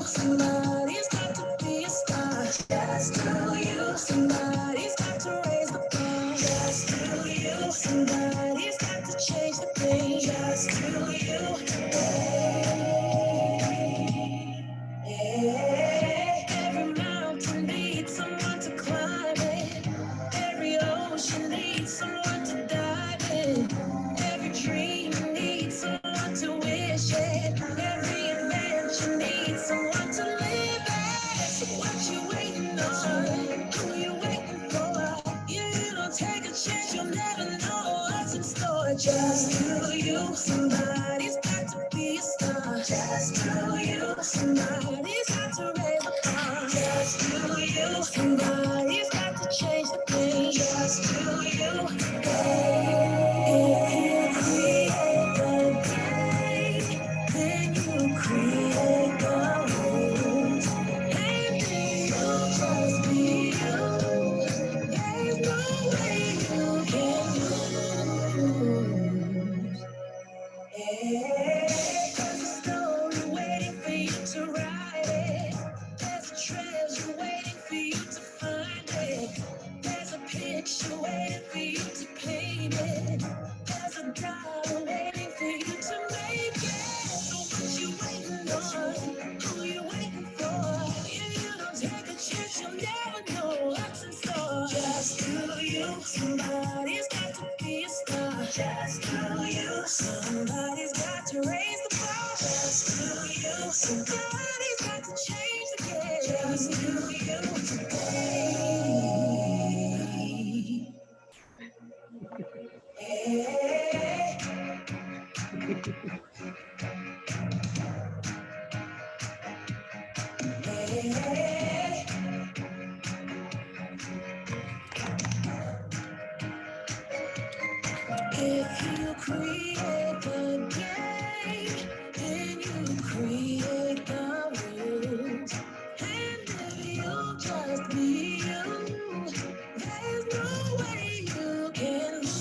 Somebody's got to be a star. Just do you. Somebody's got to raise the bar. Just do you. Somebody's got to change the game. Just do you. Hey, every mountain needs someone to climb it. Every ocean needs someone to dive in. Every dream needs someone to wish it. Every adventure needs someone to live it. So what you waiting on? Who you waiting for? You don't take a chance, you'll never know what's in store. Just do you. Somebody's got to be a star. Just do you. Somebody's got to raise the bar. Just do you. Somebody's got to change the game. Just do you. If you create the game, then you create the rules. And then you'll just be you. There's no way you can lose. There's a story waiting for you to write it. There's a treasure waiting for you to find it. There's a picture waiting for you to paint it. There's a dollar waiting for you to make it. So what you waiting on? Who you waiting for? If you don't take a chance, you'll never know what's in store. Just do you. Somebody's got to be a star. Just do you. Somebody's got to raise the bar. Just do you. Somebody's got to change the game. Just do you today. Hey. Hey. If you create the game, then you create the rules. And if you just be you, there's no way you can lose.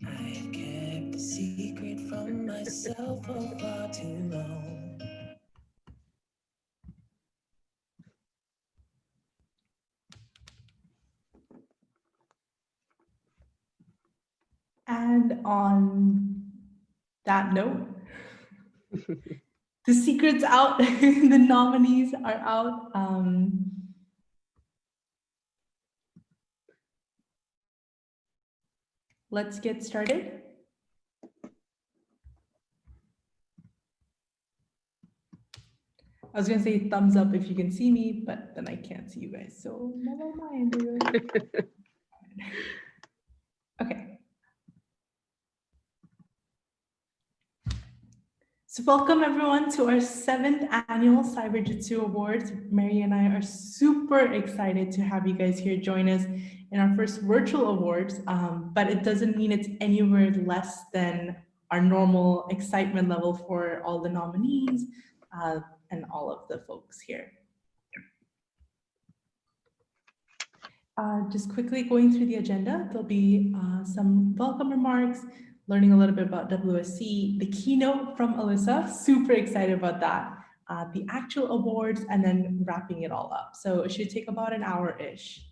I've kept a secret from myself for far too long. And on that note, the secret's out, the nominees are out. Let's get started. I was gonna say thumbs up if you can see me, but then I can't see you guys, so never mind. Okay. So welcome everyone to our 7th annual Cyberjutsu Awards. Mary and I are super excited to have you guys here join us in our first virtual awards, but it doesn't mean it's anywhere less than our normal excitement level for all the nominees and all of the folks here. Just quickly going through the agenda, there'll be some welcome remarks, learning a little bit about WSC, the keynote from Alyssa, super excited about that, the actual awards, and then wrapping it all up. So it should take about an hour-ish.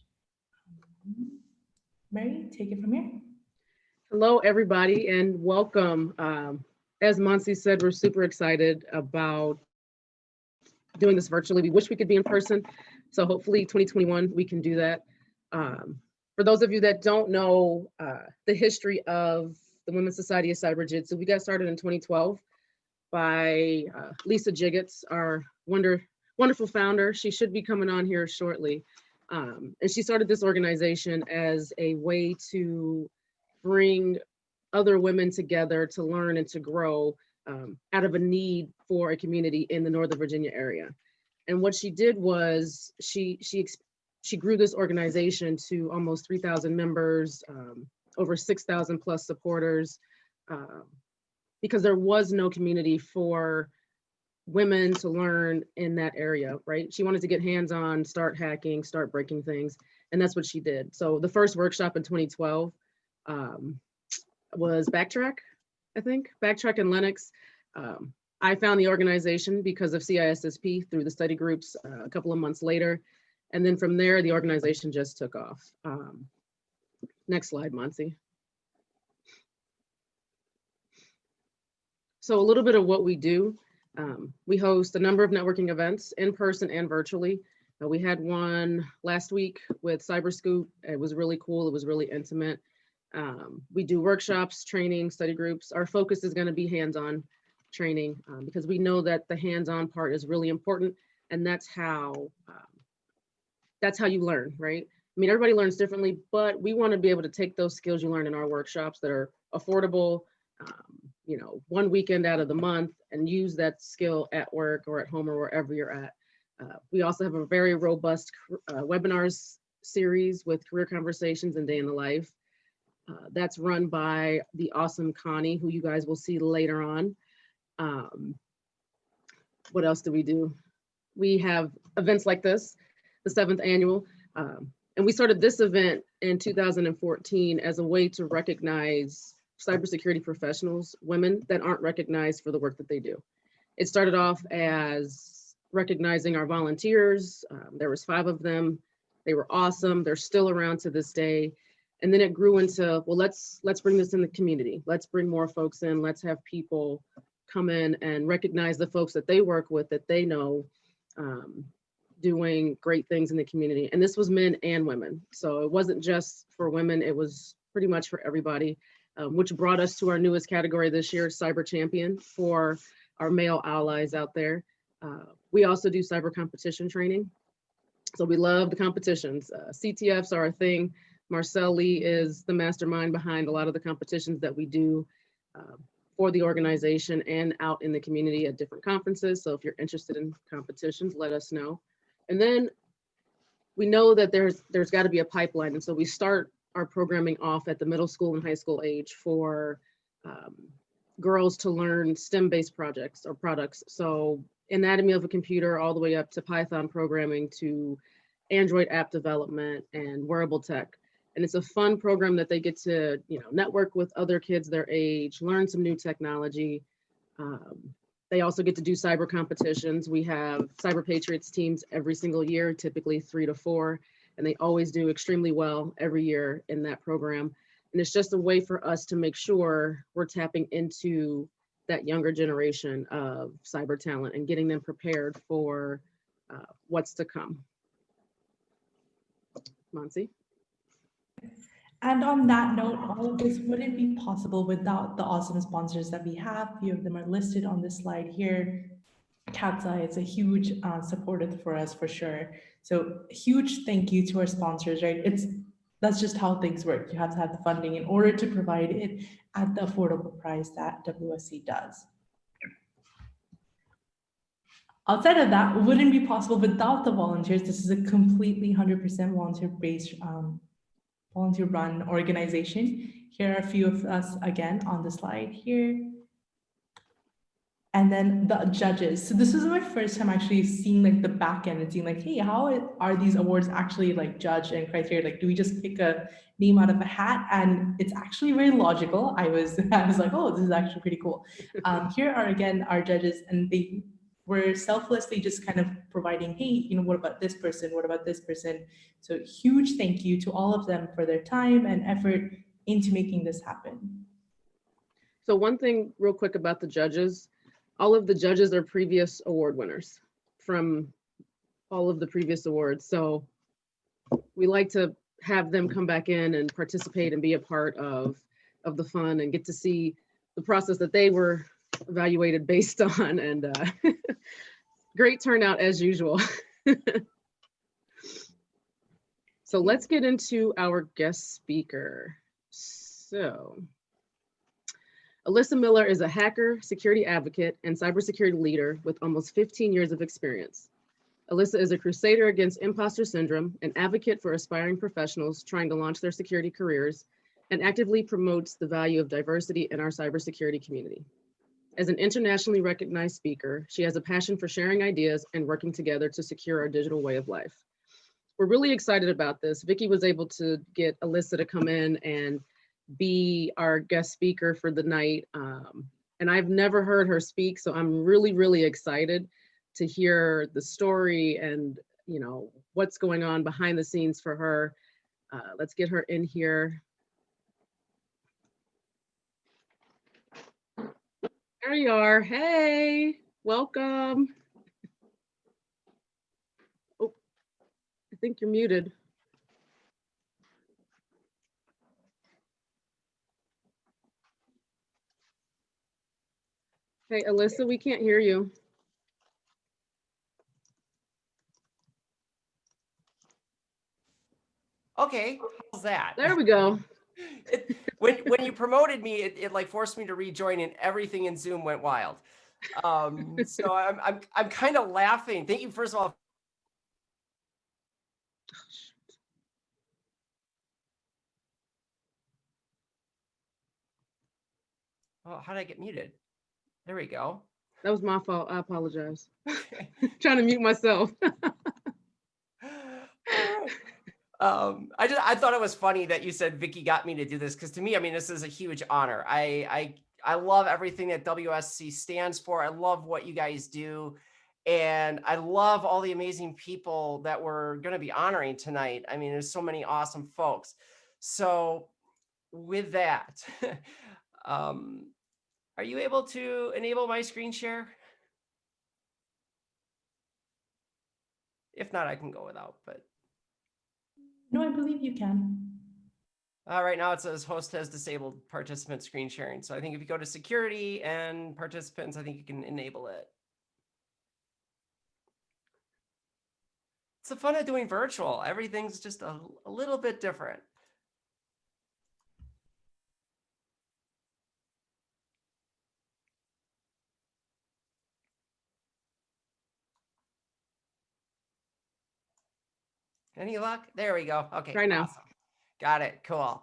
Mary, take it from here. Hello, everybody, and welcome. As Monsi said, we're super excited about doing this virtually. We wish we could be in person, so hopefully 2021 we can do that. For those of you that don't know the history of the Women's Society of Cyberjutsu, we got started in 2012 by Lisa Jiggets, our wonderful founder. She should be coming on here shortly. And she started this organization as a way to bring other women together to learn and to grow out of a need for a community in the Northern Virginia area. And what she did was she grew this organization to almost 3,000 members, over 6,000 plus supporters, because there was no community for women to learn in that area, right? She wanted to get hands-on, start hacking, start breaking things, and that's what she did. So the first workshop in 2012 was Backtrack, I think, Backtrack and Linux. I found the organization because of CISSP through the study groups a couple of months later. And then from there, the organization just took off. Next slide, Monty. So a little bit of what we do. We host a number of networking events in person and virtually. We had one last week with CyberScoop. It was really cool. It was really intimate. We do workshops, training, study groups. Our focus is going to be hands-on training because we know that the hands-on part is really important, and that's how you learn, right? I mean, everybody learns differently, but we want to be able to take those skills you learn in our workshops that are affordable, you know, one weekend out of the month, and use that skill at work or at home or wherever you're at. We also have a very robust webinars series with career conversations and day in the life. That's run by the awesome Connie, who you guys will see later on. What else do we do? We have events like this, the 7th annual. And we started this event in 2014 as a way to recognize cybersecurity professionals, women that aren't recognized for the work that they do. It started off as recognizing our volunteers. There was 5 of them. They were awesome. They're still around to this day. And then it grew into, well, let's bring this in the community. Let's bring more folks in. Let's have people come in and recognize the folks that they work with, that they know, doing great things in the community. And this was men and women. So it wasn't just for women, it was pretty much for everybody, which brought us to our newest category this year, Cyber Champion, for our male allies out there. We also do cyber competition training. So we love the competitions. CTFs are a thing. Marcel Lee is the mastermind behind a lot of the competitions that we do for the organization and out in the community at different conferences. So if you're interested in competitions, let us know. And then we know that there's got to be a pipeline. And so we start our programming off at the middle school and high school age for girls to learn STEM-based projects or products. So anatomy of a computer all the way up to Python programming to Android app development and wearable tech. And it's a fun program that they get to, you know, network with other kids their age, learn some new technology. They also get to do cyber competitions. We have Cyber Patriots teams every single year, typically 3 to 4, and they always do extremely well every year in that program. And it's just a way for us to make sure we're tapping into that younger generation of cyber talent and getting them prepared for what's to come. Monsi? And on that note, all of this wouldn't be possible without the awesome sponsors that we have. A few of them are listed on this slide here. Cat's Eye is a huge supporter for us for sure. So huge thank you to our sponsors, right? That's just how things work. You have to have the funding in order to provide it at the affordable price that WSC does. Outside of that, it wouldn't be possible without the volunteers. This is a completely 100% volunteer-based volunteer-run organization. Here are a few of us again on the slide here. And then the judges. So this was my first time actually seeing like the back end and seeing like, hey, how are these awards actually like judged and criteria? Like, do we just pick a name out of a hat? And it's actually very logical. I was like, oh, this is actually pretty cool. Here are again our judges, and they were selflessly just kind of providing, hey, you know, what about this person? What about this person? So huge thank you to all of them for their time and effort into making this happen. So one thing real quick about the judges, all of the judges are previous award winners from all of the previous awards. So we like to have them come back in and participate and be a part of the fun and get to see the process that they were evaluated based on, and great turnout as usual. So let's get into our guest speaker. So Alyssa Miller is a hacker, security advocate, and cybersecurity leader with almost 15 years of experience. Alyssa is a crusader against imposter syndrome, an advocate for aspiring professionals trying to launch their security careers, and actively promotes the value of diversity in our cybersecurity community. As an internationally recognized speaker, she has a passion for sharing ideas and working together to secure our digital way of life. We're really excited about this. Vicki was able to get Alyssa to come in and be our guest speaker for the night. And I've never heard her speak, so I'm really, really excited to hear the story and what's going on behind the scenes for her. Let's get her in here. There you are. Hey, welcome. Oh, I think you're muted. Hey, Alyssa, we can't hear you. Okay, how's that? There we go. When you promoted me, it like forced me to rejoin, and everything in Zoom went wild. So I'm kind of laughing. Thank you, first of all. Oh, how did I get muted? There we go. That was my fault. I apologize. Trying to mute myself. I thought it was funny that you said Vicki got me to do this, because to me, I mean, this is a huge honor. I love everything that WSC stands for. I love what you guys do, and I love all the amazing people that we're going to be honoring tonight. I mean, there's so many awesome folks. So with that, are you able to enable my screen share? If not, I can go without, but. No, I believe you can. Right now it says host has disabled participant screen sharing. So I think if you go to security and participants, I think you can enable it. It's the fun of doing virtual. Everything's just a little bit different. Any luck? There we go. Okay, Right now. awesome. Got it. Cool.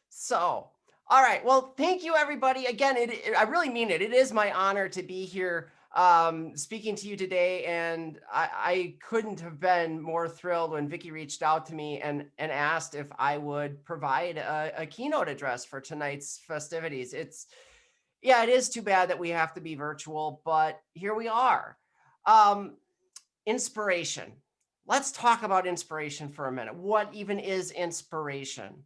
So, all right. Well, thank you, everybody. Again, I really mean it. It is my honor to be here speaking to you today. And I couldn't have been more thrilled when Vicki reached out to me and asked if I would provide a keynote address for tonight's festivities. It is too bad that we have to be virtual, but here we are. Inspiration. Let's talk about inspiration for a minute. What even is inspiration?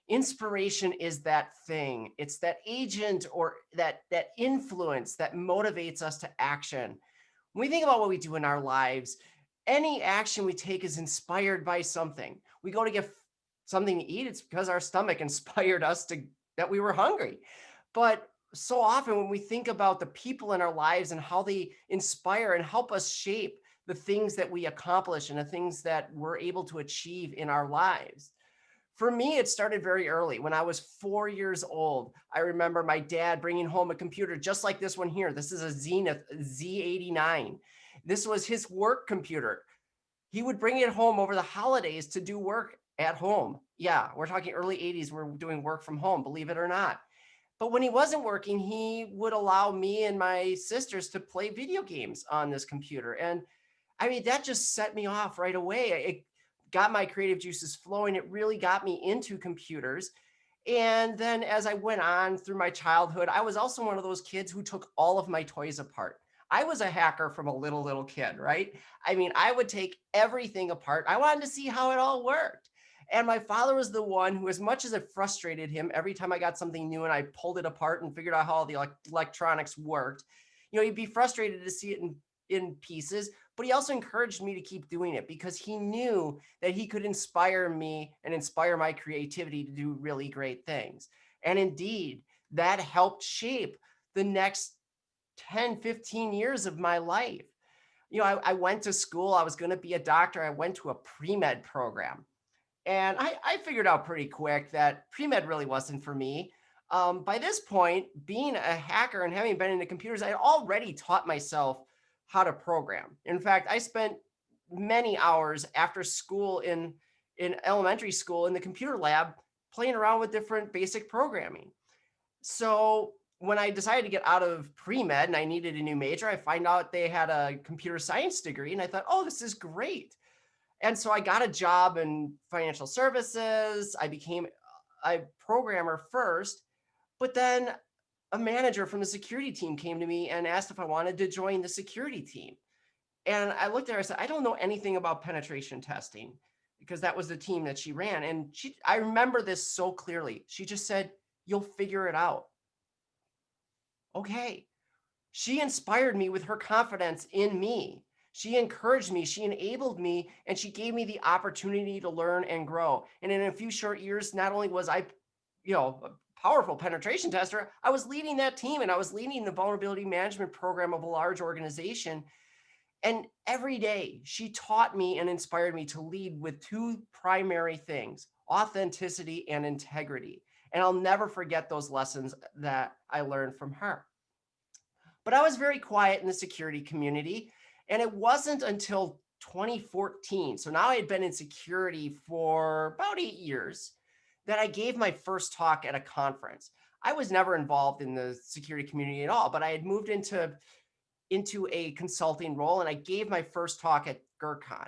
Inspiration is that thing. It's that agent or that influence that motivates us to action. When we think about what we do in our lives, any action we take is inspired by something. We go to get something to eat, it's because our stomach inspired us that we were hungry. But so often when we think about the people in our lives and how they inspire and help us shape the things that we accomplish and the things that we're able to achieve in our lives. For me, it started very early. When I was 4 years old, I remember my dad bringing home a computer just like this one here. This is a Zenith Z89. This was his work computer. He would bring it home over the holidays to do work at home. Yeah, we're talking early 80s. We're doing work from home, believe it or not. But when he wasn't working, he would allow me and my sisters to play video games on this computer. And I mean, that just set me off right away. It got my creative juices flowing. It really got me into computers. And then as I went on through my childhood, I was also one of those kids who took all of my toys apart. I was a hacker from a little kid, right? I mean, I would take everything apart. I wanted to see how it all worked. And my father was the one who, as much as it frustrated him every time I got something new and I pulled it apart and figured out how the electronics worked, he'd be frustrated to see it in pieces, but he also encouraged me to keep doing it because he knew that he could inspire me and inspire my creativity to do really great things. And indeed, that helped shape the next 10, 15 years of my life. I went to school. I was going to be a doctor. I went to a pre-med program. And I figured out pretty quick that pre-med really wasn't for me. By this point, being a hacker and having been into computers, I had already taught myself how to program. In fact, I spent many hours after school in elementary school in the computer lab playing around with different basic programming. So when I decided to get out of pre-med and I needed a new major, I find out they had a computer science degree and I thought, oh, this is great. And so I got a job in financial services. I became a programmer first, but then a manager from the security team came to me and asked if I wanted to join the security team. And I looked at her, I said, I don't know anything about penetration testing because that was the team that she ran. And I remember this so clearly. She just said, you'll figure it out. Okay. She inspired me with her confidence in me. She encouraged me, she enabled me, and she gave me the opportunity to learn and grow. And in a few short years, not only was I, a powerful penetration tester, I was leading that team and I was leading the vulnerability management program of a large organization. And every day she taught me and inspired me to lead with two primary things: authenticity and integrity. And I'll never forget those lessons that I learned from her. But I was very quiet in the security community. And it wasn't until 2014, so now I had been in security for about 8 years, that I gave my first talk at a conference. I was never involved in the security community at all, but I had moved into a consulting role and I gave my first talk at GERCON.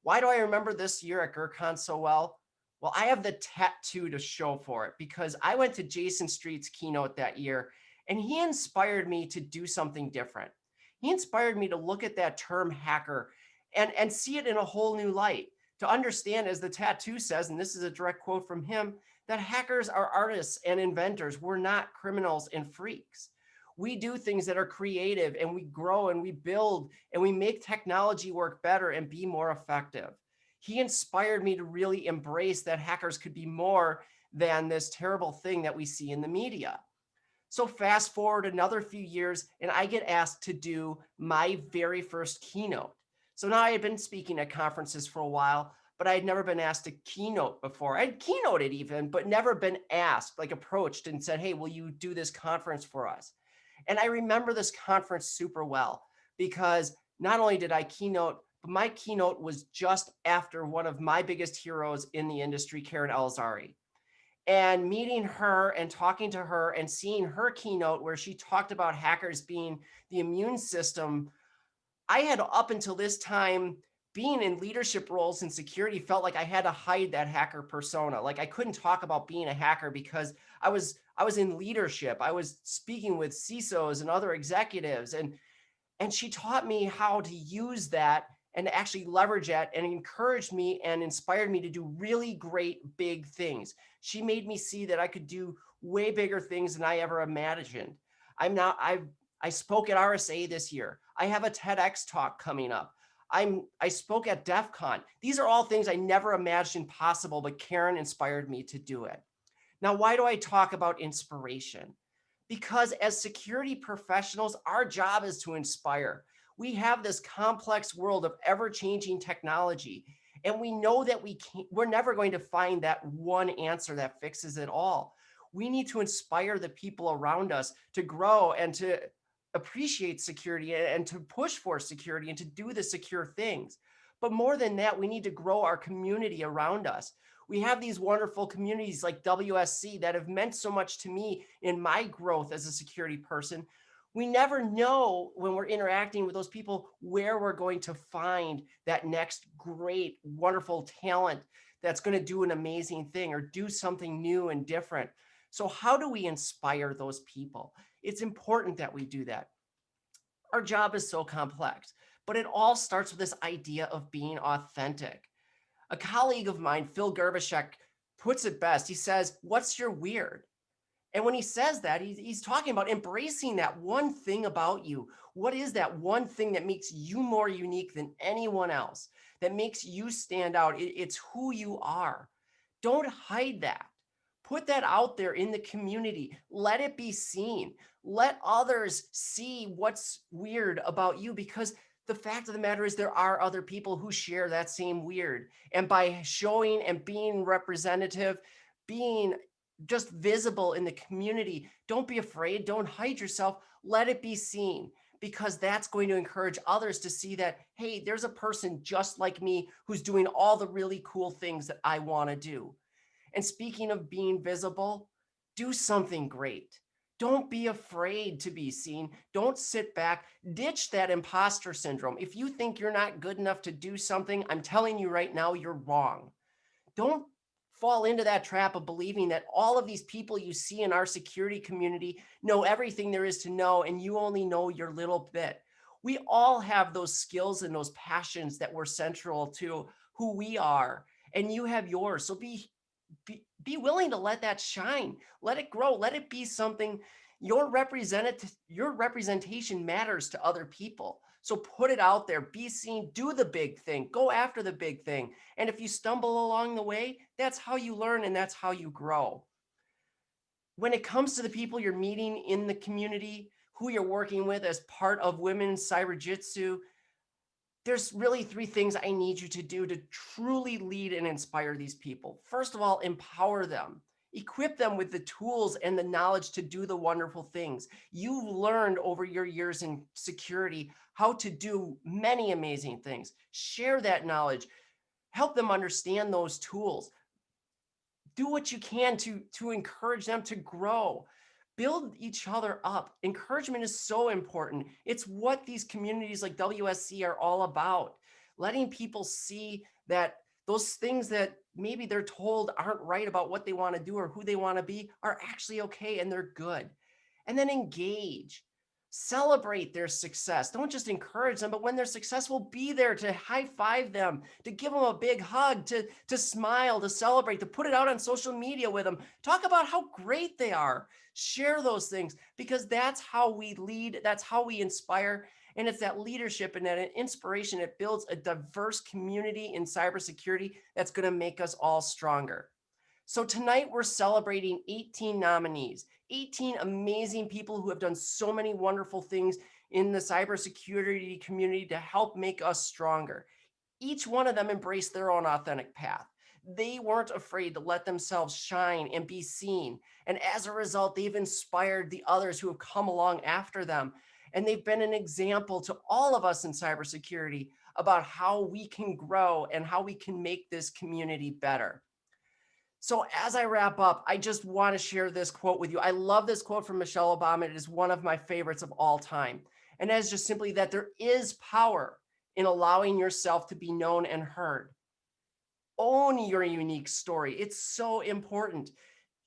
Why do I remember this year at GERCON so well? Well, I have the tattoo to show for it because I went to Jason Street's keynote that year and he inspired me to do something different. He inspired me to look at that term hacker and see it in a whole new light, to understand, as the tattoo says, and this is a direct quote from him, that hackers are artists and inventors. We're not criminals and freaks. We do things that are creative and we grow and we build and we make technology work better and be more effective. He inspired me to really embrace that hackers could be more than this terrible thing that we see in the media. So fast forward another few years and I get asked to do my very first keynote. So now I had been speaking at conferences for a while, but I had never been asked to keynote before. I'd keynoted even, but never been asked, like approached and said, hey, will you do this conference for us? And I remember this conference super well because not only did I keynote, but my keynote was just after one of my biggest heroes in the industry, Karen Elzari. And meeting her and talking to her and seeing her keynote where she talked about hackers being the immune system, I had up until this time, being in leadership roles in security, felt like I had to hide that hacker persona. Like I couldn't talk about being a hacker because I was in leadership. I was speaking with CISOs and other executives, and she taught me how to use that and to actually leverage that, and encouraged me and inspired me to do really great big things. She made me see that I could do way bigger things than I ever imagined. I spoke at RSA this year. I have a TEDx talk coming up. I spoke at DEF CON. These are all things I never imagined possible, but Karen inspired me to do it. Now, why do I talk about inspiration? Because as security professionals, our job is to inspire. We have this complex world of ever-changing technology, and we know that we're never going to find that one answer that fixes it all. We need to inspire the people around us to grow and to appreciate security and to push for security and to do the secure things. But more than that, we need to grow our community around us. We have these wonderful communities like WSC that have meant so much to me in my growth as a security person. We never know when we're interacting with those people where we're going to find that next great, wonderful talent that's going to do an amazing thing or do something new and different. So how do we inspire those people? It's important that we do that. Our job is so complex, but it all starts with this idea of being authentic. A colleague of mine, Phil Gerbishek, puts it best. He says, what's your weird? And when he says that, he's talking about embracing that one thing about you. What is that one thing that makes you more unique than anyone else, that makes you stand out? It's who you are. Don't hide that. Put that out there in the community. Let it be seen. Let others see what's weird about you, because the fact of the matter is there are other people who share that same weird. And by showing and being representative, being just visible in the community, don't be afraid. Don't hide yourself. Let it be seen, because that's going to encourage others to see that, hey, there's a person just like me who's doing all the really cool things that I want to do. And speaking of being visible, do something great. Don't be afraid to be seen. Don't sit back. Ditch that imposter syndrome. If you think you're not good enough to do something, I'm telling you right now, you're wrong. Don't fall into that trap of believing that all of these people you see in our security community know everything there is to know, and you only know your little bit. We all have those skills and those passions that were central to who we are, and you have yours. So be willing to let that shine, let it grow, let it be something. Your representation matters to other people. So put it out there, be seen, do the big thing, go after the big thing. And if you stumble along the way, that's how you learn and that's how you grow. When it comes to the people you're meeting in the community, who you're working with as part of Women's Cyberjutsu, there's really three things I need you to do to truly lead and inspire these people. First of all, empower them. Equip them with the tools and the knowledge to do the wonderful things. You've learned over your years in security how to do many amazing things. Share that knowledge. Help them understand those tools. Do what you can to encourage them to grow. Build each other up. Encouragement is so important. It's what these communities like WSC are all about. Letting people see that those things that maybe they're told aren't right about what they want to do or who they want to be are actually okay and they're good. And then engage. Celebrate their success. Don't just encourage them, but when they're successful, be there to high five them, to give them a big hug, to smile, to celebrate, to put it out on social media with them. Talk about how great they are. Share those things, because that's how we lead. That's how we inspire. And it's that leadership and that inspiration. It builds a diverse community in cybersecurity that's going to make us all stronger. So tonight we're celebrating 18 nominees, 18 amazing people who have done so many wonderful things in the cybersecurity community to help make us stronger. Each one of them embraced their own authentic path. They weren't afraid to let themselves shine and be seen. And as a result, they've inspired the others who have come along after them. And they've been an example to all of us in cybersecurity about how we can grow and how we can make this community better. So as I wrap up, I just want to share this quote with you. I love this quote from Michelle Obama. It is one of my favorites of all time. And that is just simply that there is power in allowing yourself to be known and heard. Own your unique story. It's so important.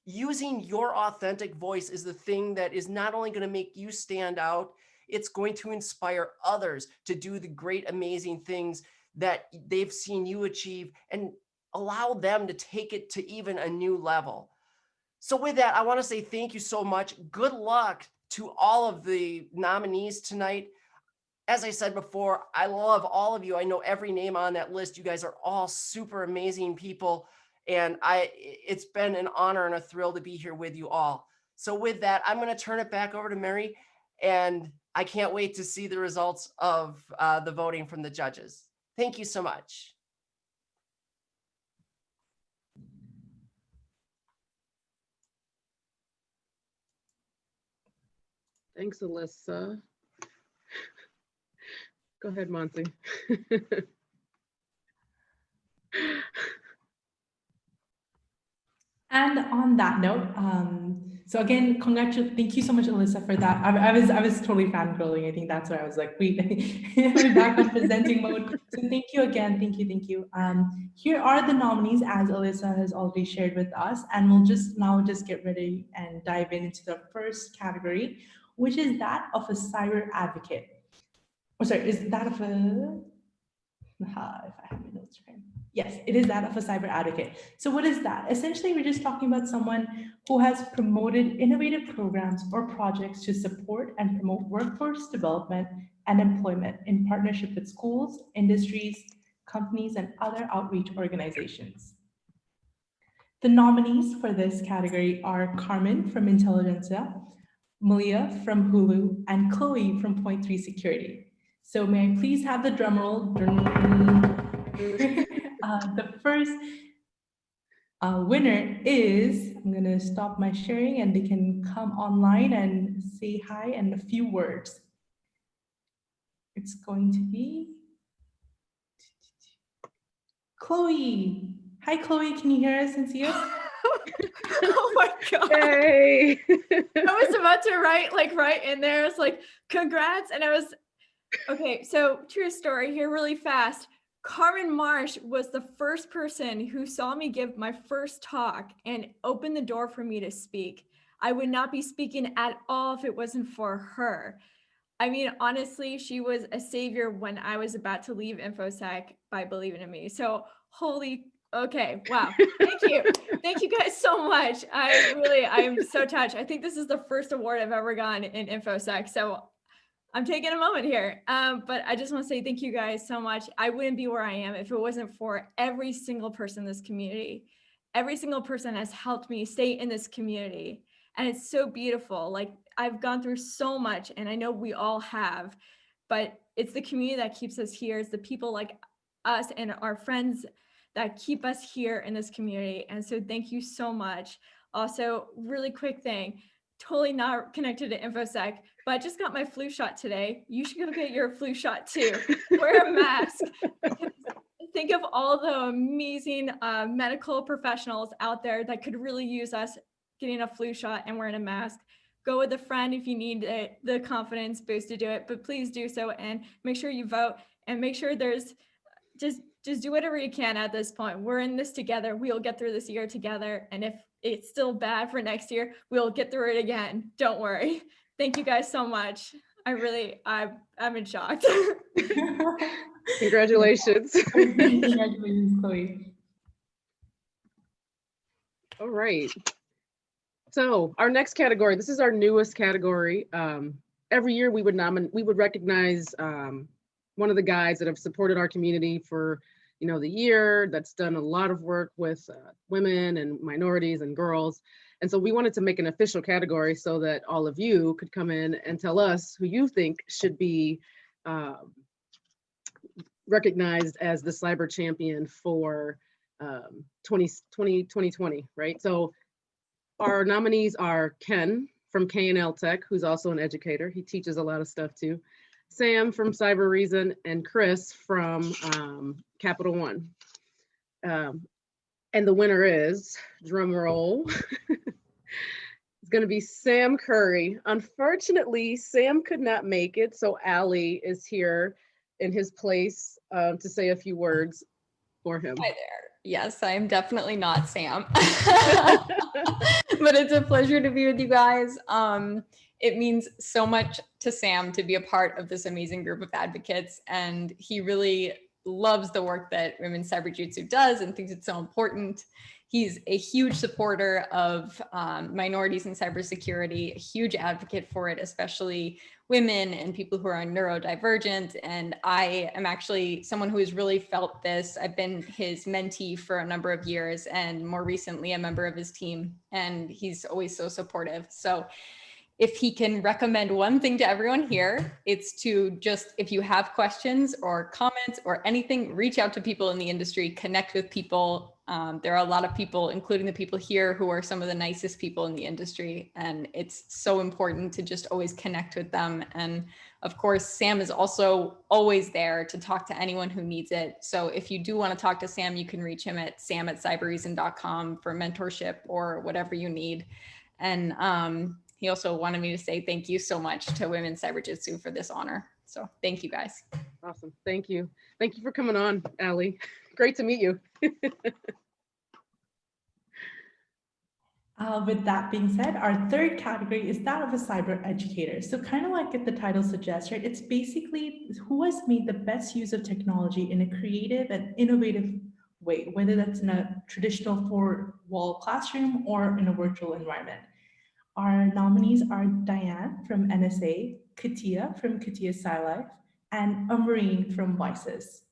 Using your authentic voice is the thing that is not only going to make you stand out, it's going to inspire others to do the great, amazing things that they've seen you achieve and allow them to take it to even a new level. So with that, I want to say thank you so much. Good luck to all of the nominees tonight. As I said before, I love all of you. I know every name on that list. You guys are all super amazing people. And it's been an honor and a thrill to be here with you all. So with that, I'm going to turn it back over to Mary. And I can't wait to see the results of the voting from the judges. Thank you so much. Thanks, Alyssa. Go ahead, Monty. And on that note, so again, thank you so much, Alyssa, for that. I was totally fangirling. I think that's why I was like, wait, we're back on presenting mode. So thank you again, thank you. Here are the nominees, as Alyssa has already shared with us, and we'll just get ready and dive into the first category, which is that of a cyber advocate. Oh, sorry, is that of a? If I have my notes right. Yes, it is that of a cyber advocate. So what is that? Essentially, we're just talking about someone who has promoted innovative programs or projects to support and promote workforce development and employment in partnership with schools, industries, companies, and other outreach organizations. The nominees for this category are Carmen from Intelligentsia, Malia from Hulu, and Chloe from Point 3 Security. So may I please have the drum roll? The first Winner is, I'm going to stop my sharing and they can come online and say hi and a few words. It's going to be Chloe. Hi, Chloe. Can you hear us and see us? Oh my God. Yay! I was about to write like right in there. It's like, congrats. And I was, okay, so true story here really fast. Carmen Marsh was the first person who saw me give my first talk and opened the door for me to speak. I would not be speaking at all if it wasn't for her. I mean, honestly, she was a savior when I was about to leave InfoSec by believing in me. So okay, wow. Thank you. Thank you guys so much. I am so touched. I think this is the first award I've ever gotten in InfoSec. So I'm taking a moment here. But I just want to say thank you guys so much. I wouldn't be where I am if it wasn't for every single person in this community. Every single person has helped me stay in this community. And it's so beautiful. Like I've gone through so much and I know we all have, but it's the community that keeps us here. It's the people like us and our friends that keep us here in this community. And so thank you so much. Also, really quick thing, totally not connected to InfoSec, but I just got my flu shot today. You should go get your flu shot too. Wear a mask. Think of all the amazing medical professionals out there that could really use us getting a flu shot and wearing a mask. Go with a friend if you need the confidence boost to do it, but please do so and make sure you vote and make sure there's just do whatever you can at this point. We're in this together. We'll get through this year together. And if it's still bad for next year, we'll get through it again. Don't worry. Thank you guys so much. I'm in shock. Congratulations. Congratulations, Chloe. All right. So our next category, this is our newest category. Every year we would recognize one of the guys that have supported our community for, the year, that's done a lot of work with women and minorities and girls. And so we wanted to make an official category so that all of you could come in and tell us who you think should be recognized as the cyber champion for 2020, right? So our nominees are Ken from K&L Tech, who's also an educator. He teaches a lot of stuff too. Sam from Cyber Reason, and Chris from Capital One. And the winner is, drum roll, it's going to be Sam Curry. Unfortunately, Sam could not make it, so Allie is here in his place to say a few words for him. Hi there. Yes, I am definitely not Sam, but it's a pleasure to be with you guys. It means so much to Sam to be a part of this amazing group of advocates, and he really loves the work that Women's Cyberjutsu does and thinks it's so important. He's a huge supporter of minorities in cybersecurity, a huge advocate for it, especially women and people who are neurodivergent. And I am actually someone who has really felt this. I've been his mentee for a number of years and more recently a member of his team, and he's always so supportive. So if he can recommend one thing to everyone here, it's to just, if you have questions or comments or anything, reach out to people in the industry, connect with people. There are a lot of people, including the people here, who are some of the nicest people in the industry. And it's so important to just always connect with them. And of course, Sam is also always there to talk to anyone who needs it. So if you do want to talk to Sam, you can reach him at sam@cyberreason.com for mentorship or whatever you need. And he also wanted me to say thank you so much to Women's Cyberjutsu for this honor. So thank you guys. Awesome. Thank you. Thank you for coming on, Allie. Great to meet you. With that being said, our third category is that of a cyber educator. So kind of like the title suggests, right? It's basically who has made the best use of technology in a creative and innovative way, whether that's in a traditional four-wall classroom or in a virtual environment. Our nominees are Diane from NSA, Katia from Katia SciLife, and Umbreen from Vices.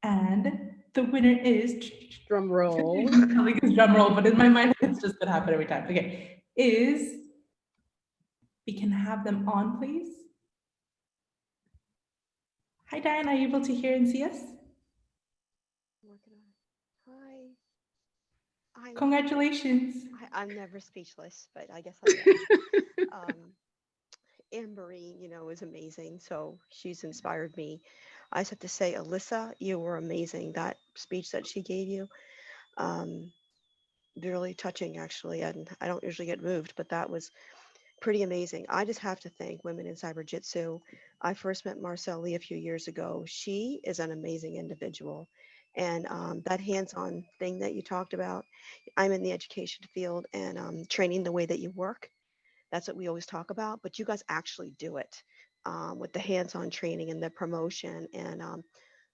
And the winner is, drum roll. like it's drum roll, but in my mind, it's just gonna happen every time. Okay, we can have them on, please. Hi, Diane, are you able to hear and see us? Hi. I'm Congratulations. I'm never speechless, but I guess I am. Anne Marie, is amazing. So she's inspired me. I just have to say, Alyssa, you were amazing. That speech that she gave you, um, really touching, actually. And I don't usually get moved, but that was pretty amazing. I just have to thank Women in Cyberjutsu. I first met Marcel Lee a few years ago. She is an amazing individual. And that hands on thing that you talked about, I'm in the education field and training the way that you work. That's what we always talk about, but you guys actually do it with the hands on training and the promotion and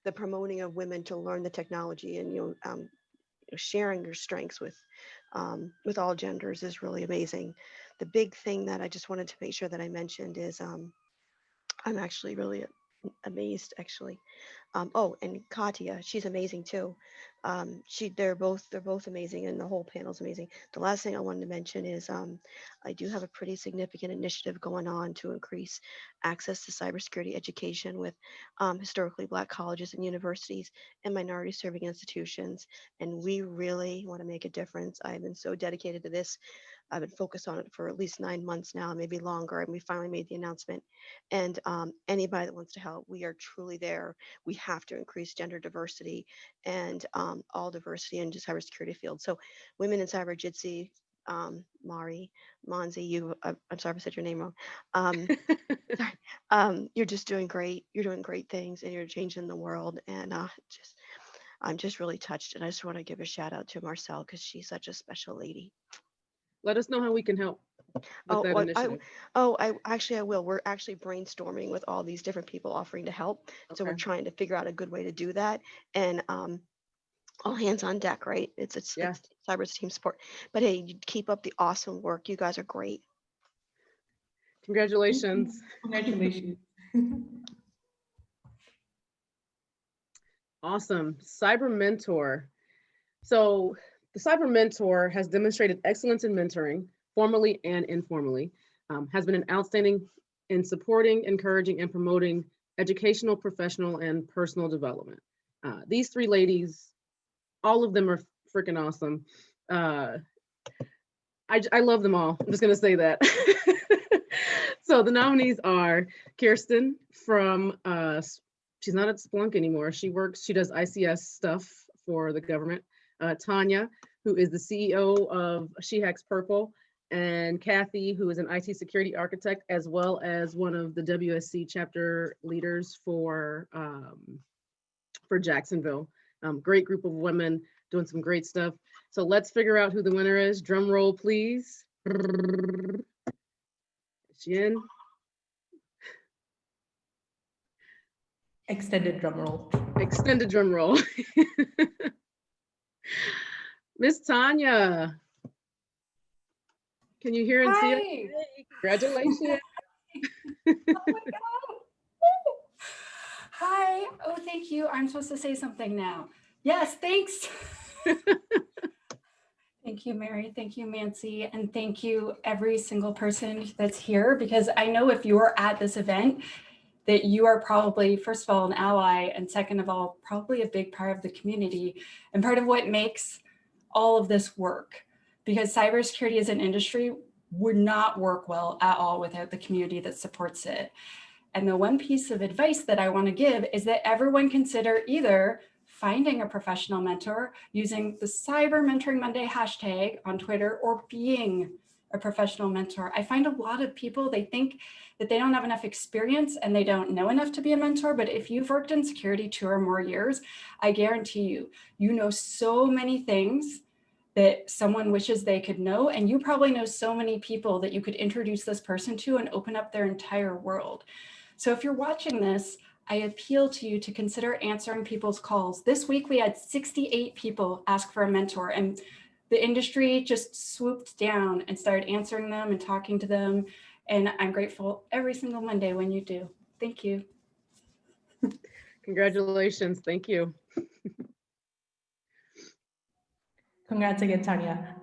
the promoting of women to learn the technology and sharing your strengths with all genders is really amazing. The big thing that I just wanted to make sure that I mentioned is I'm actually really amazed actually. Oh, and Katya, she's amazing too. They're both amazing, and the whole panel's amazing. The last thing I wanted to mention is I do have a pretty significant initiative going on to increase access to cybersecurity education with historically Black colleges and universities and minority serving institutions, and we really want to make a difference. I've been so dedicated to this. I've been focused on it for at least 9 months now, maybe longer, and we finally made the announcement. And anybody that wants to help, we are truly there. We have to increase gender diversity and all diversity in the cybersecurity field. So, women in cyber jitsi, Mari, Monzi, I'm sorry if I said your name wrong. Um, sorry, you're just doing great. You're doing great things, and you're changing the world. And I'm just really touched, and I just want to give a shout out to Marcel because she's such a special lady. Let us know how we can help with Oh, that well, initiative. I will. We're actually brainstorming with all these different people offering to help. So we're Okay. trying to figure out a good way to do that. And all hands on deck, right? It's Yeah. it's cyber team support. But hey, you keep up the awesome work. You guys are great. Congratulations. Congratulations. Awesome. Cyber Mentor. So the Cyber Mentor has demonstrated excellence in mentoring, formally and informally, has been an outstanding in supporting, encouraging, and promoting educational, professional, and personal development. These three ladies, all of them are freaking awesome. I love them all. I'm just going to say that. So the nominees are Kirsten from, she's not at Splunk anymore. She does ICS stuff for the government. Tanya, who is the CEO of She Hacks Purple, and Kathy, who is an IT security architect, as well as one of the WSC chapter leaders for Jacksonville. Great group of women doing some great stuff. So let's figure out who the winner is. Drum roll, please. Is she in? Extended drum roll. Extended drum roll. Miss Tanya, can you hear and see us? Hi. Congratulations. Oh my God. Hi. Oh, thank you. I'm supposed to say something now. Yes, thanks. Thank you, Mary. Thank you, Nancy. And thank you, every single person that's here, because I know if you're at this event, that you are probably, first of all, an ally, and second of all, probably a big part of the community and part of what makes all of this work. Because cybersecurity as an industry would not work well at all without the community that supports it. And the one piece of advice that I want to give is that everyone consider either finding a professional mentor using the Cyber Mentoring Monday hashtag on Twitter or being a professional mentor. I find a lot of people, they think that they don't have enough experience and they don't know enough to be a mentor. But if you've worked in security 2 or more years, I guarantee you, you know so many things that someone wishes they could know. And you probably know so many people that you could introduce this person to and open up their entire world. So if you're watching this, I appeal to you to consider answering people's calls. This week, we had 68 people ask for a mentor, and the industry just swooped down and started answering them and talking to them. And I'm grateful every single Monday when you do. Thank you. Congratulations. Thank you. Congrats again, Tanya.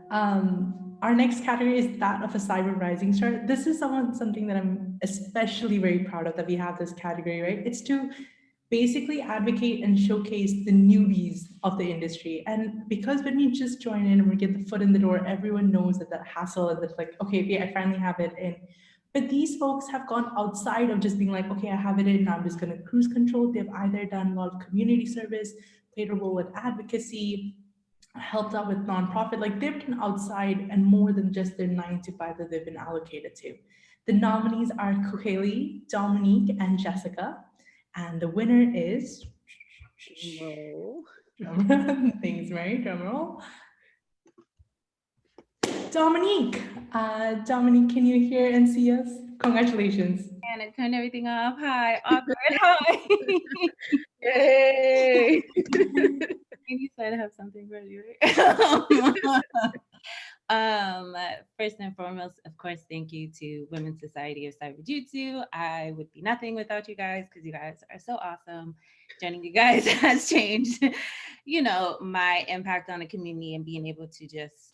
Our next category is that of a cyber rising star. This is something that I'm especially very proud of, that we have this category, right? It's to basically advocate and showcase the newbies of the industry. And because when we just join in and we get the foot in the door, everyone knows that hassle and that's like, okay, yeah, I finally have it in. But these folks have gone outside of just being like, okay, I have it in, now I'm just going to cruise control. They've either done a lot of community service, played a role in advocacy, helped out with nonprofit. Like they've been outside and more than just their 9 to 5 that they've been allocated to. The nominees are Kuheli, Dominique, and Jessica. And the winner is. No. Thanks, Mary. Drum roll. Dominique. Dominique, can you hear and see us? Congratulations. And I turned everything off. Hi, awkward. Hi. Yay! And you said I have something for you. Right? First and foremost, of course, thank you to Women's Society of Cyberjutsu. I would be nothing without you guys because you guys are so awesome. Joining you guys has changed, my impact on the community and being able to just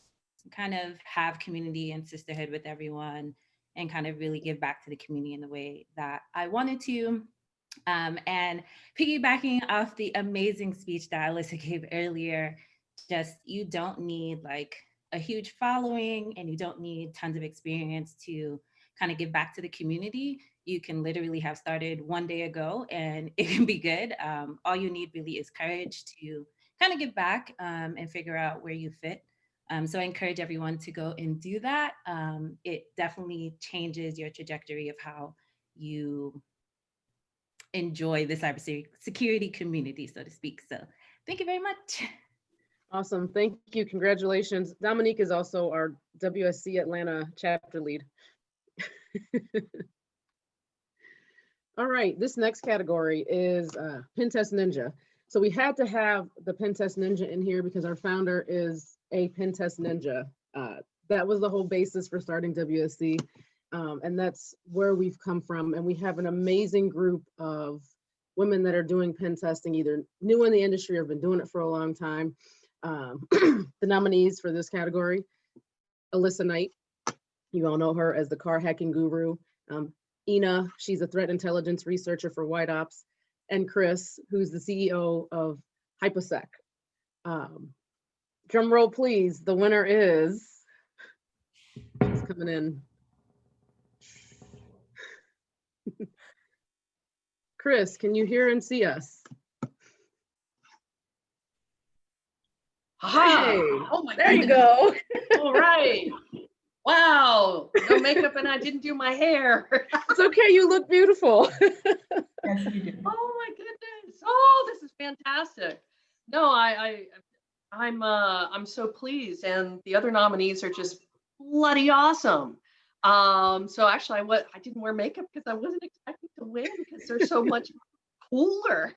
kind of have community and sisterhood with everyone and kind of really give back to the community in the way that I wanted to. And piggybacking off the amazing speech that Alyssa gave earlier, just you don't need like a huge following and you don't need tons of experience to kind of give back to the community. You can literally have started one day ago and it can be good. All you need really is courage to kind of give back and figure out where you fit. So I encourage everyone to go and do that. It definitely changes your trajectory of how you enjoy the cybersecurity community, so to speak. So thank you very much. Awesome. Thank you. Congratulations. Dominique is also our WSC Atlanta chapter lead. All right. This next category is Pentest Ninja. So we had to have the Pentest Ninja in here because our founder is a Pentest Ninja. That was the whole basis for starting WSC. And that's where we've come from. And we have an amazing group of women that are doing pen testing, either new in the industry or been doing it for a long time. The nominees for this category, Alyssa Knight, you all know her as the car hacking guru. Ina, she's a threat intelligence researcher for White Ops. And Chris, who's the CEO of Hyposec. Drum roll, please. The winner is, it's coming in. Chris, can you hear and see us? Hi. Hey, Oh my there you goodness. go. All right. Wow. No makeup and I didn't do my hair. It's okay. You look beautiful. Yes, you do. Oh my goodness. Oh, this is fantastic. No, I'm so pleased, and the other nominees are just bloody awesome. So actually I didn't wear makeup because I wasn't expecting to win because they're so much cooler.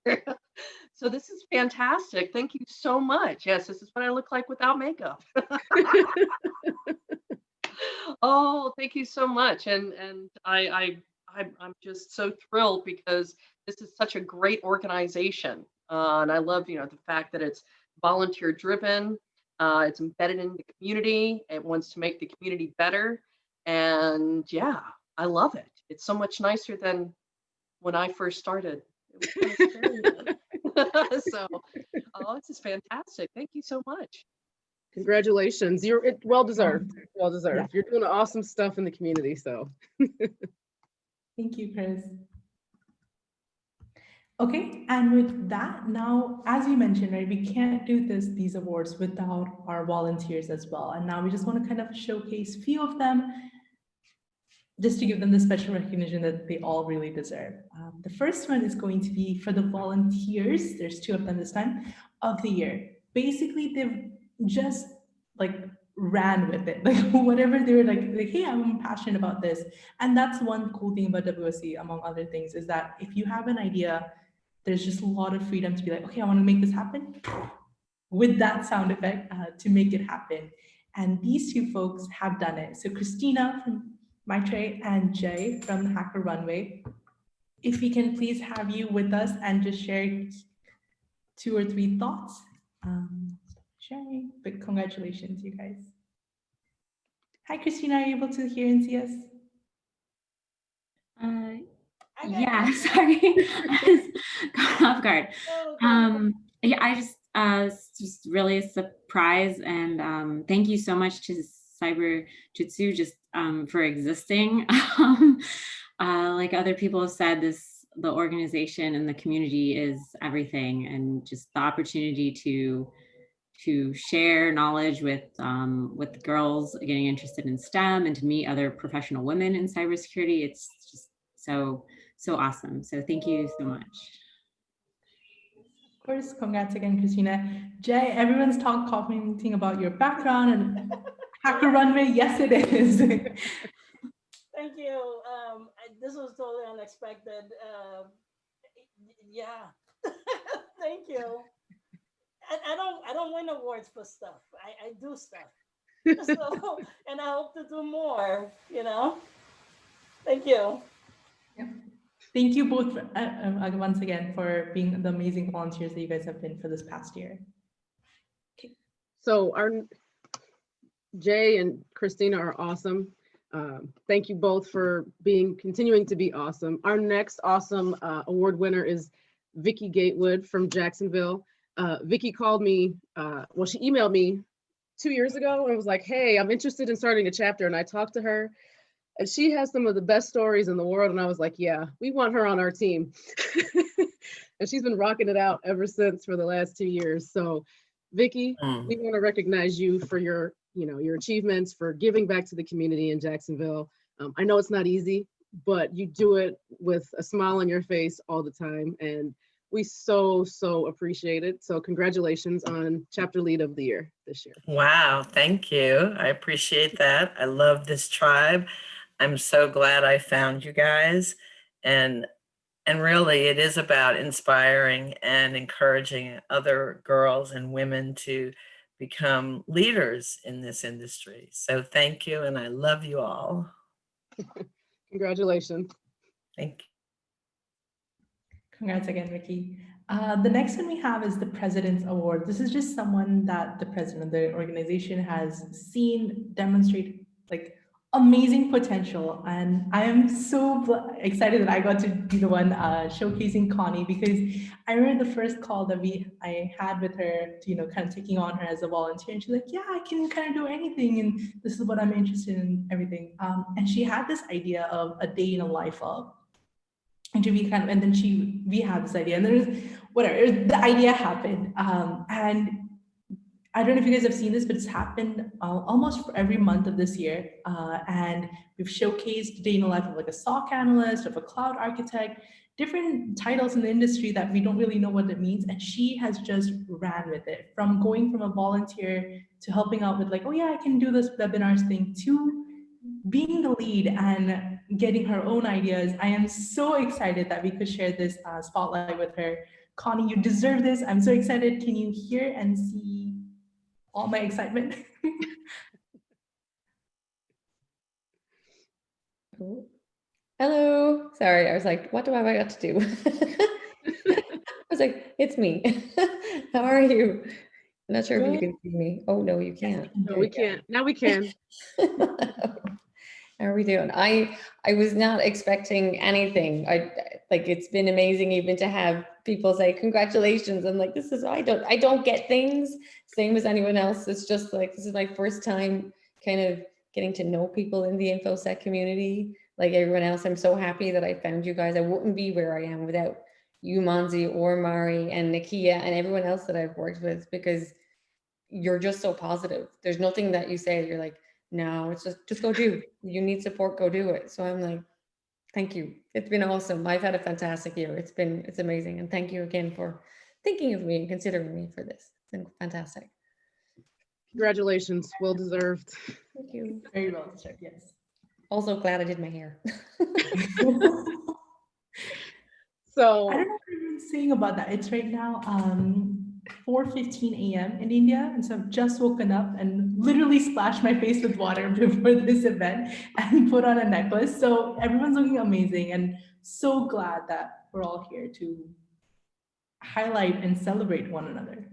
So this is fantastic. Thank you so much. Yes, this is what I look like without makeup. Oh, thank you so much. And I'm just so thrilled because this is such a great organization. And I love, the fact that it's volunteer driven. It's embedded in the community. It wants to make the community better. And yeah, I love it. It's so much nicer than when I first started. It was kind of scary then. So, this is fantastic. Thank you so much. Congratulations. You're well deserved. Well deserved. Yeah. You're doing awesome stuff in the community. So Thank you, Chris. Okay, and with that, now, as you mentioned, right, we can't do these awards without our volunteers as well. And now we just want to kind of showcase a few of them, just to give them the special recognition that they all really deserve. The first one is going to be for the volunteers, there's 2 of them this time, of the year. Basically, they've just like ran with it, like whatever they were like, hey, I'm passionate about this. And that's one cool thing about WSC, among other things, is that if you have an idea, there's just a lot of freedom to be like, okay, I want to make this happen with that sound effect to make it happen. And these 2 folks have done it. So Christina from Maitre and Jay from the Hacker Runway, if we can please have you with us and just share 2 or 3 thoughts. Sharing, but congratulations, you guys. Hi, Christina, are you able to hear and see us? Hi, Yeah, sorry. I was caught off guard. Yeah, I just really a surprise, and thank you so much to Cyberjutsu just for existing. Like other people have said, the organization and the community is everything, and just the opportunity to share knowledge with girls getting interested in STEM and to meet other professional women in cybersecurity. It's just so awesome. So thank you so much. Of course, congrats again, Christina. Jay, everyone's commenting about your background and Hacker Runway. Yes, it is. Thank you. This was totally unexpected. Yeah. Thank you. I don't win awards for stuff. I do stuff. So, and I hope to do more, you know. Thank you. Yep. Thank you both once again for being the amazing volunteers that you guys have been for this past year. Okay. So our Jay and Christina are awesome. Thank you both for continuing to be awesome. Our next awesome award winner is Vicky Gatewood from Jacksonville. Vicky called me, well, she emailed me 2 years ago and was like, hey, I'm interested in starting a chapter. And I talked to her and she has some of the best stories in the world. And I was like, yeah, we want her on our team. And she's been rocking it out ever since for the last 2 years. So Vicky, we want to recognize you for your achievements, for giving back to the community in Jacksonville. I know it's not easy, but you do it with a smile on your face all the time. And we so appreciate it. So congratulations on Chapter Lead of the Year this year. Wow, thank you. I appreciate that. I love this tribe. I'm so glad I found you guys. And really, it is about inspiring and encouraging other girls and women to become leaders in this industry. So thank you, and I love you all. Congratulations. Thank you. Congrats again, Vicky. The next one we have is the President's Award. This is just someone that the president of the organization has seen demonstrate like amazing potential. And I am so excited that I got to be the one showcasing Connie, because I remember the first call that I had with her to, kind of taking on her as a volunteer. And she's like, yeah, I can kind of do anything. And this is what I'm interested in, everything. And she had this idea of a day in a life of, and to be and then we had this idea, and the idea happened. And I don't know if you guys have seen this, but it's happened almost for every month of this year. And we've showcased day in the life of like a SOC analyst, of a cloud architect, different titles in the industry that we don't really know what it means. And she has just ran with it, from going from a volunteer to helping out with like, oh yeah, I can do this webinars thing, to being the lead and getting her own ideas. I am so excited that we could share this spotlight with her. Connie, you deserve this. I'm so excited. Can you hear and see all my excitement? Hello. Sorry, I was like, what do I got to do? I was like, it's me. How are you? I'm not sure if you can see me. Oh, no, you can't. No, we can't. Now we can. How are we doing? I was not expecting anything. It's been amazing even to have people say congratulations. I'm like, I don't get things same as anyone else. It's just like, this is my first time kind of getting to know people in the InfoSec community. Like everyone else, I'm so happy that I found you guys. I wouldn't be where I am without you, Monzi, or Mari and Nakia and everyone else that I've worked with, because you're just so positive. There's nothing that you say you're like, no, it's just go do. You need support, go do it. So I'm like, thank you. It's been awesome. I've had a fantastic year. It's amazing. And thank you again for thinking of me and considering me for this. It's been fantastic. Congratulations. Well deserved. Thank you. Very well deserved, yes. Also glad I did my hair. So I don't know what everyone's saying about that. It's right now 4:15 a.m. in India, and so I've just woken up and literally splashed my face with water before this event and put on a necklace. So everyone's looking amazing, and so glad that we're all here to highlight and celebrate one another.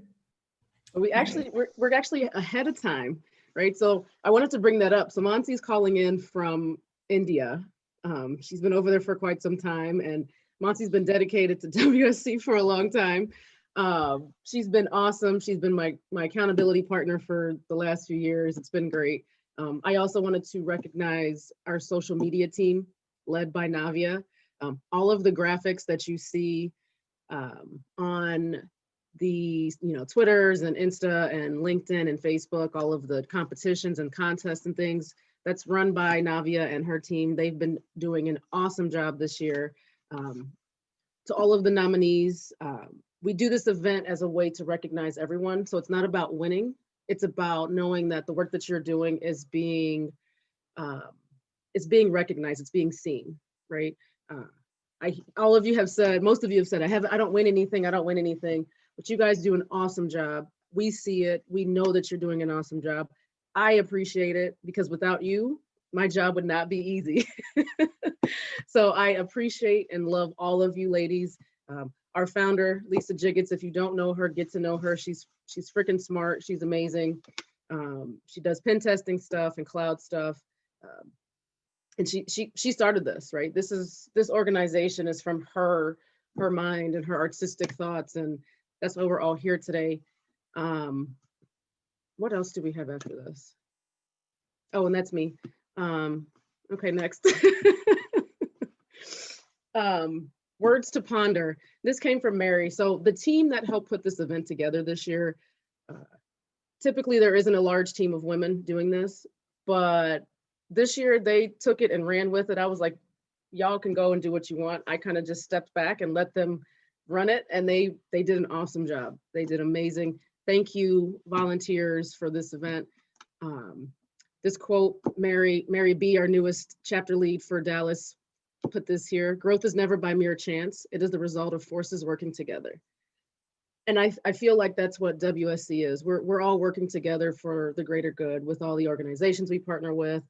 we're actually ahead of time, right? So I wanted to bring that up. So Monty's calling in from India, She's been over there for quite some time, and Monty's been dedicated to WSC for a long time. She's been awesome. She's been my accountability partner for the last few years. It's been great. I also wanted to recognize our social media team led by Navia. All of the graphics that you see on the Twitters and Insta and LinkedIn and Facebook, all of the competitions and contests and things, that's run by Navia and her team. They've been doing an awesome job this year. To all of the nominees, we do this event as a way to recognize everyone. So it's not about winning. It's about knowing that the work that you're doing is being recognized. It's being seen, right? All of you have said, most of you have said, I don't win anything. I don't win anything. But you guys do an awesome job. We see it. We know that you're doing an awesome job. I appreciate it because without you, my job would not be easy. So I appreciate and love all of you ladies. Our founder, Lisa Jiggets, if you don't know her, get to know her. She's freaking smart. She's amazing. She does pen testing stuff and cloud stuff. And she started this, right? This organization is from her mind and her artistic thoughts, and that's why we're all here today. What else do we have after this? Oh, and that's me. Okay, next. Words to ponder. This came from Mary. So the team that helped put this event together this year, typically there isn't a large team of women doing this, but this year they took it and ran with it. I was like, y'all can go and do what you want. I kind of just stepped back and let them run it, and they did an awesome job. They did amazing. Thank you, volunteers, for this event. This quote, Mary B., our newest chapter lead for Dallas, put this here: growth is never by mere chance. It is the result of forces working together. And I feel like that's what WSC is. We're all working together for the greater good with all the organizations we partner with,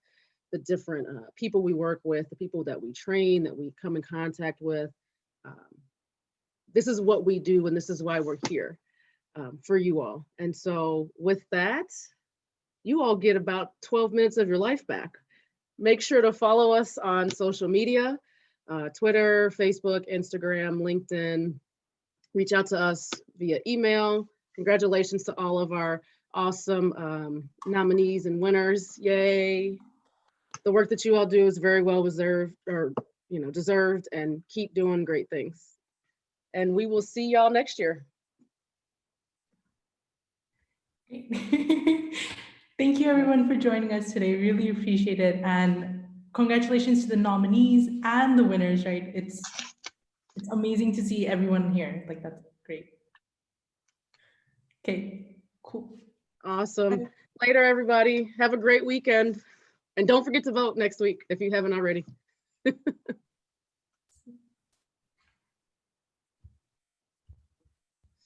the different people we work with, the people that we train, that we come in contact with. This is what we do, and this is why we're here, for you all. And so with that, you all get about 12 minutes of your life back. Make sure to follow us on social media, Twitter, Facebook, Instagram, LinkedIn. Reach out to us via email. Congratulations to all of our awesome nominees and winners. Yay. The work that you all do is very well deserved, and keep doing great things. And we will see y'all next year. Thank you everyone for joining us today. Really appreciate it. And congratulations to the nominees and the winners, right? It's amazing to see everyone here. Like, that's great. Okay, cool. Awesome. Later, everybody. Have a great weekend. And don't forget to vote next week if you haven't already.